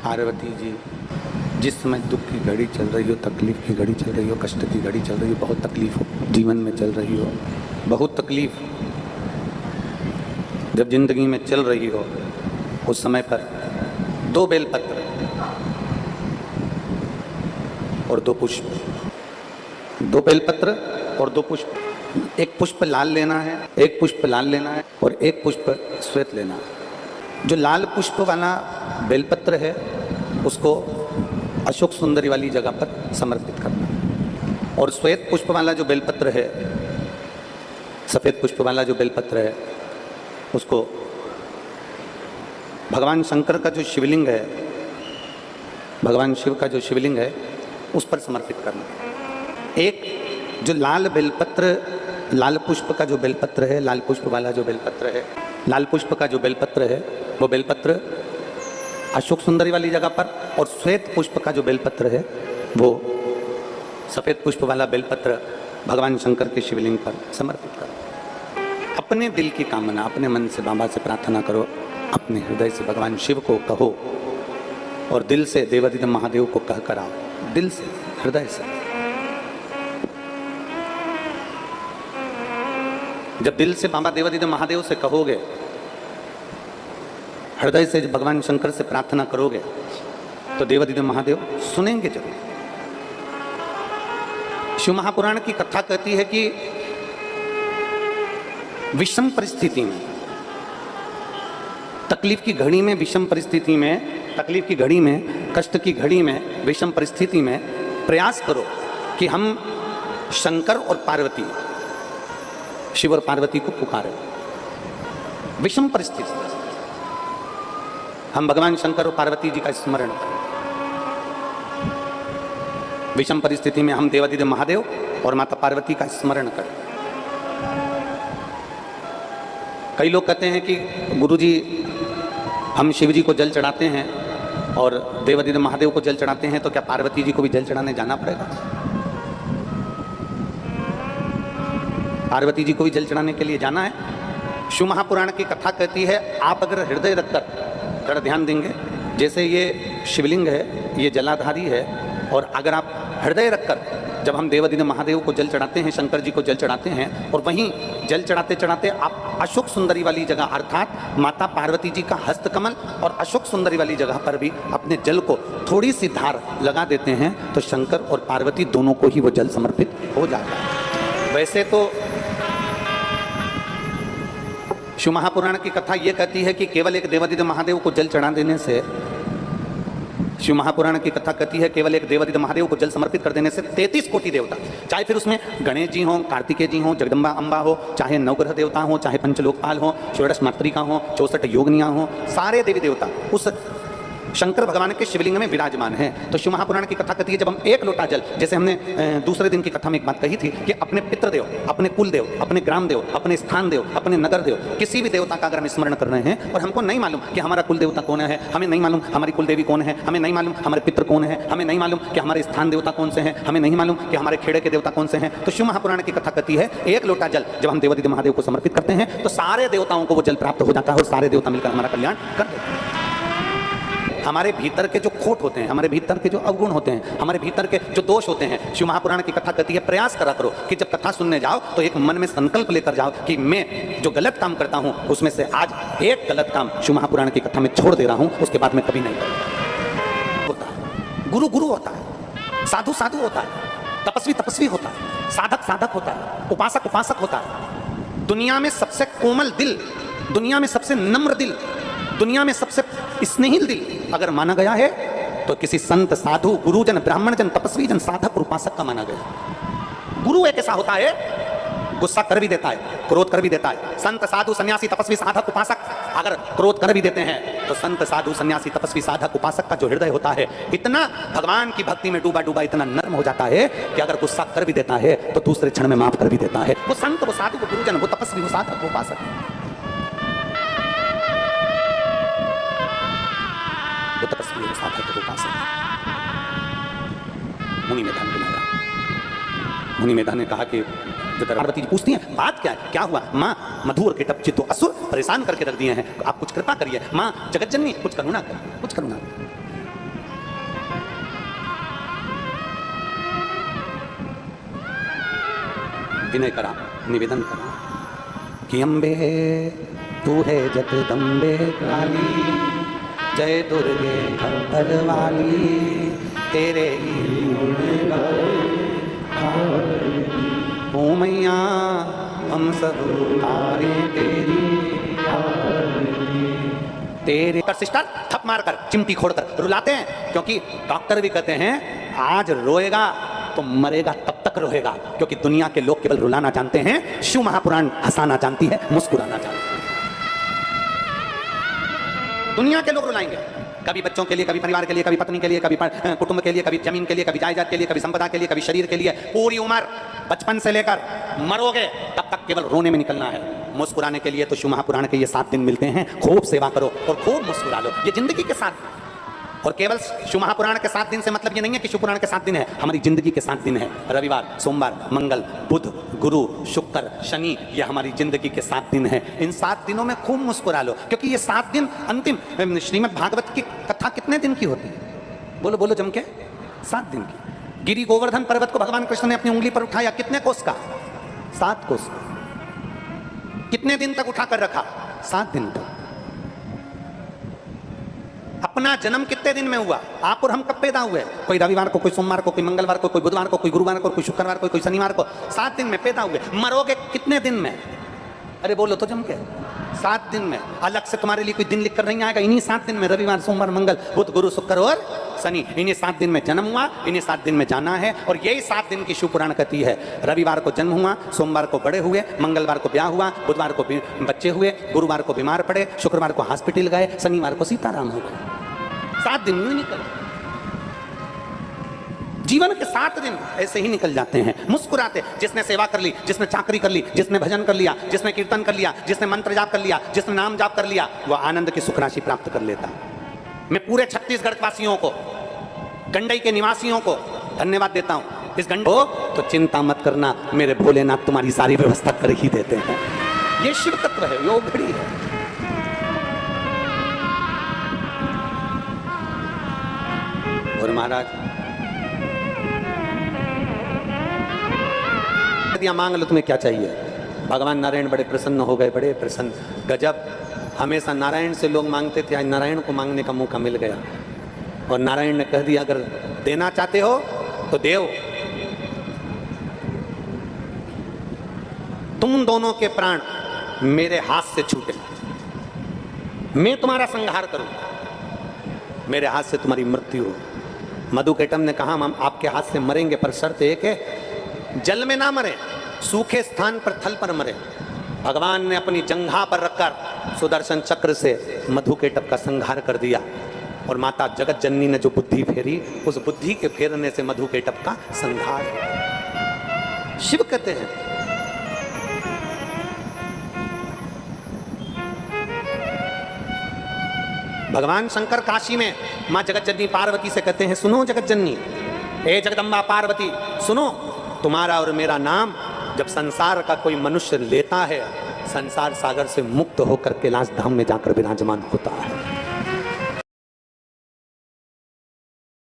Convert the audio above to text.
पार्वती जी, जिस समय दुख की घड़ी चल रही हो, तकलीफ की घड़ी चल रही हो, कष्ट की घड़ी चल रही हो, बहुत तकलीफ हो जीवन में चल रही हो, बहुत तकलीफ जब जिंदगी में चल रही हो, उस समय पर 2 बेलपत्र और 2 पुष्प, 2 बेलपत्र और 2 पुष्प, एक पुष्प लाल लेना है, एक पुष्प लाल लेना है और एक पुष्प श्वेत लेना है। जो लाल पुष्प वाला बेलपत्र है उसको अशोक सुंदरी वाली जगह पर समर्पित करना, और श्वेत पुष्प वाला जो बेलपत्र है, सफ़ेद पुष्प वाला जो बेलपत्र है, उसको भगवान शंकर का जो शिवलिंग है, भगवान शिव का जो शिवलिंग है उस पर समर्पित करना। एक जो लाल बेलपत्र, लाल पुष्प का जो बेलपत्र है, लाल पुष्प वाला जो बेलपत्र है, लाल पुष्प का जो बेलपत्र है वो बेलपत्र अशोक सुंदरी वाली जगह पर, और श्वेत पुष्प का जो बेलपत्र है वो सफ़ेद पुष्प वाला बेलपत्र भगवान शंकर के शिवलिंग पर समर्पित करो। अपने दिल की कामना अपने मन से बाबा से प्रार्थना करो, अपने हृदय से भगवान शिव को कहो और दिल से देवादिदेव महादेव को कह कर आओ, दिल से, हृदय से। जब दिल से बाबा देवादिदेव महादेव से कहोगे, हृदय से भगवान शंकर से प्रार्थना करोगे, तो देवादिदेव महादेव सुनेंगे जरूर। शिव महापुराण की कथा कहती है कि विषम परिस्थिति में, तकलीफ की घड़ी में, विषम परिस्थिति में, तकलीफ की घड़ी में, कष्ट की घड़ी में, विषम परिस्थिति में प्रयास करो कि हम शंकर और पार्वती, शिव और पार्वती को पुकारें। विषम परिस्थिति हम भगवान शंकर और पार्वती जी का स्मरण करें। विषम परिस्थिति में हम देवादिदेव महादेव और माता पार्वती का स्मरण करें। कई लोग कहते हैं कि गुरुजी हम शिव जी को जल चढ़ाते हैं और देवादिदेव महादेव को जल चढ़ाते हैं, तो क्या पार्वती जी को भी जल चढ़ाने जाना पड़ेगा? पार्वती जी को भी जल चढ़ाने के लिए जाना है। शिव महापुराण की कथा कहती है, आप अगर हृदय रखकर थोड़ा ध्यान देंगे, जैसे ये शिवलिंग है, ये जलाधारी है, और अगर आप हृदय रखकर जब हम देवादिदेव महादेव को जल चढ़ाते हैं, शंकर जी को जल चढ़ाते हैं, और वहीं जल चढ़ाते चढ़ाते आप अशोक सुंदरी वाली जगह अर्थात माता पार्वती जी का हस्तकमल और अशोक सुंदरी वाली जगह पर भी अपने जल को थोड़ी सी धार लगा देते हैं, तो शंकर और पार्वती दोनों को ही वो जल समर्पित हो जाता है। वैसे तो शिव महापुराण की कथा ये कहती है कि केवल एक देवादिदेव महादेव को जल चढ़ा देने से, शिव महापुराण की कथा कहती है केवल एक देवादिदेव महादेव को जल समर्पित कर देने से 33 कोटि देवता, चाहे फिर उसमें गणेश जी हों, कार्तिकेय जी हों, जगदम्बा अम्बा हो, चाहे नवग्रह देवता हो, चाहे पंचलोकपाल हो, षोडश मातृका हो, 64 योगिनियाँ हों, सारे देवी देवता उस शंकर भगवान के शिवलिंग में विराजमान है। तो शिव महापुराण की कथा कहती है जब हम एक लोटा जल, जैसे हमने दूसरे दिन की कथा में एक बात कही थी कि अपने पितृदेव, अपने कुल देव, अपने ग्राम देव, अपने स्थान देव, अपने नगर देव, किसी भी देवता का अगर हम स्मरण कर रहे हैं और हमको नहीं मालूम कि हमारा कुल देवता कौन है, हमें नहीं मालूम हमारी कुल देवी कौन है, हमें नहीं मालूम हमारे पितृ कौन है, हमें नहीं मालूम कि हमारे स्थान देवता कौन से हैं, हमें नहीं मालूम कि हमारे खेड़े के देवता कौन से हैं, तो शिव महापुराण की कथा कहती है एक लोटा जल जब हम देवादिदेव महादेव को समर्पित करते हैं तो सारे देवताओं को वो जल प्राप्त हो जाता है और सारे देवता मिलकर हमारा कल्याण कर देते हैं। हमारे भीतर के जो खोट होते हैं, हमारे भीतर के जो अवगुण होते हैं, हमारे भीतर के जो दोष होते हैं, शिव महापुराण की कथा कहती है प्रयास करा करो कि जब कथा सुनने जाओ तो एक मन में संकल्प लेकर जाओ कि मैं जो गलत काम करता हूं उसमें से आज एक गलत काम शिव महापुराण की कथा में छोड़ दे रहा हूं, उसके बाद मैं कभी नहीं करूंगा। गुरु गुरु होता है, साधु साधु होता है, तपस्वी तपस्वी होता है, साधक साधक होता है, उपासक उपासक होता है। दुनिया में सबसे कोमल दिल, दुनिया में सबसे नम्र दिल, दुनिया में सबसे स्नेहिल दिल अगर माना गया है तो किसी संत साधु गुरुजन ब्राह्मण जन तपस्वी जन साधक और उपासक का माना गया। गुरु एक ऐसा होता है, गुस्सा कर भी देता है, क्रोध कर भी देता है। संत साधु सन्यासी तपस्वी साधक उपासक अगर क्रोध कर भी देते हैं तो संत साधु सन्यासी तपस्वी साधक उपासक का जो हृदय होता है इतना भगवान की भक्ति में डूबा डूबा इतना नर्म हो जाता है कि अगर गुस्सा कर भी देता है तो दूसरे क्षण में माफ कर भी देता है। वो संत, वो साधु, वो गुरुजन, वो तपस्वी, वो साधक, वो उपासक, वो तपस्वी, वो साधक, वो उपासक। मुनि ने ध्यान बनाया, मुनि मेधा ने कहा कि जब पार्वती जी पूछती हैं बात क्या है, क्या हुआ? माँ मधु और केटप जी तो असुर परेशान करके रख दिए हैं, आप कुछ कृपा करिए। माँ जगतजननी कुछ करुणा करिए, कुछ करुणा करिए। विनय करा, निवेदन करा कि अम्बे तू है जगदम्बे काली, जय दुर्गे घर वाली, तेरे ओ मैया हम सब तारे तेरे पर सिस्टर थप मारकर चिमटी खोड़कर रुलाते हैं, क्योंकि डॉक्टर भी कहते हैं आज रोएगा तो मरेगा तब तक रोएगा, क्योंकि दुनिया के लोग केवल रुलाना जानते हैं, शिव महापुराण हंसाना जानती है, मुस्कुराना जानती है। दुनिया के लोग रुलाएंगे, कभी बच्चों के लिए, कभी परिवार के लिए, कभी पत्नी के लिए, कभी कुटुंब के लिए, कभी जमीन के लिए, कभी जायदाद के लिए, कभी संपदा के लिए, कभी शरीर के लिए। पूरी उम्र बचपन से लेकर मरोगे तब तक केवल रोने में निकलना है। मुस्कुराने के लिए तो शिव महापुराण के ये 7 दिन मिलते हैं, खूब सेवा करो और खूब मुस्कुरा लो, ये जिंदगी के 7। और केवल शिव महापुराण के 7 दिन से मतलब ये नहीं है कि शिव पुराण के 7 दिन है, हमारी जिंदगी के 7 दिन है। रविवार, सोमवार, मंगल, बुध, गुरु, शुक्र, शनि, ये हमारी जिंदगी के 7 दिन है। इन 7 दिनों में खूब मुस्कुरा लो, क्योंकि ये 7 दिन अंतिम। श्रीमद् भागवत की कथा कितने दिन की होती है? बोलो बोलो जम के, 7 दिन की। गिरि गोवर्धन पर्वत को भगवान कृष्ण ने अपनी उंगली पर उठाया, कितने कोस का? 7 कोस। कितने दिन तक उठा कर रखा? 7 दिन तक। अपना जन्म कितने दिन में हुआ? आप और हम कब पैदा हुए? कोई रविवार को, कोई सोमवार को, कोई मंगलवार को, कोई बुधवार को, कोई गुरुवार को, कोई शुक्रवार को, कोई शनिवार को। 7 दिन में पैदा हुए। मरोगे कितने दिन में? अरे बोलो तो जम के, 7 दिन में। अलग से तुम्हारे लिए कोई दिन लिख कर नहीं आएगा, इन्हीं 7 दिन में, रविवार, सोमवार, मंगल, बुध, गुरु, शुक्र और शनि, इन्हीं 7 दिन में जन्म हुआ, इन्हीं 7 दिन में जाना है। और यही 7 दिन की शिव पुराण कहती है। रविवार को जन्म हुआ, सोमवार को बड़े हुए, मंगलवार को ब्याह हुआ, बुधवार को बच्चे हुए, गुरुवार को बीमार पड़े, शुक्रवार को हॉस्पिटल गए, शनिवार को सीताराम हो गए। 7 दिन यूं निकल, जीवन के 7 दिन ऐसे ही निकल जाते हैं मुस्कुराते। जिसने सेवा कर ली, जिसने चाकरी कर ली, जिसने भजन कर लिया, जिसने कीर्तन कर लिया, जिसने मंत्र जाप कर लिया, जिसने नाम जाप कर लिया, वह आनंद की सुख राशि प्राप्त कर लेता। मैं पूरे छत्तीसगढ़ वासियों को, गंडई के निवासियों को धन्यवाद देता हूं। इस गंडई हो तो चिंता मत करना, मेरे भोलेनाथ तुम्हारी सारी व्यवस्था कर ही देते हैं। ये शिव तत्व है, योग घड़ी है। और महाराज दिया, मांग लो तुम्हें क्या चाहिए। भगवान नारायण बड़े प्रसन्न हो गए, बड़े प्रसन्न, गजब। हमेशा नारायण से लोग मांगते थे, आज नारायण को मांगने का मौका मिल गया। और नारायण ने कह दिया अगर देना चाहते हो तो देव, तुम दोनों के प्राण मेरे हाथ से छूटे, मैं तुम्हारा संहार करूं, मेरे हाथ से तुम्हारी मृत्यु हो। मधु केटम ने कहा हम आपके हाथ से मरेंगे, पर शर्त एक है, जल में ना मरे, सूखे स्थान पर, थल पर मरे। भगवान ने अपनी जंघा पर रखकर सुदर्शन चक्र से मधु केटप का संहार कर दिया। और माता जगत जननी ने जो बुद्धि फेरी, उस बुद्धि के फेरने से मधु केटप का संहार। शिव कहते हैं भगवान शंकर काशी में मां जगत जननी पार्वती से कहते हैं सुनो जगत जननी, ए जगदम्बा पार्वती सुनो, तुम्हारा और मेरा नाम जब संसार का कोई मनुष्य लेता है, संसार सागर से मुक्त होकर कैलाश धाम में जाकर विराजमान होता है।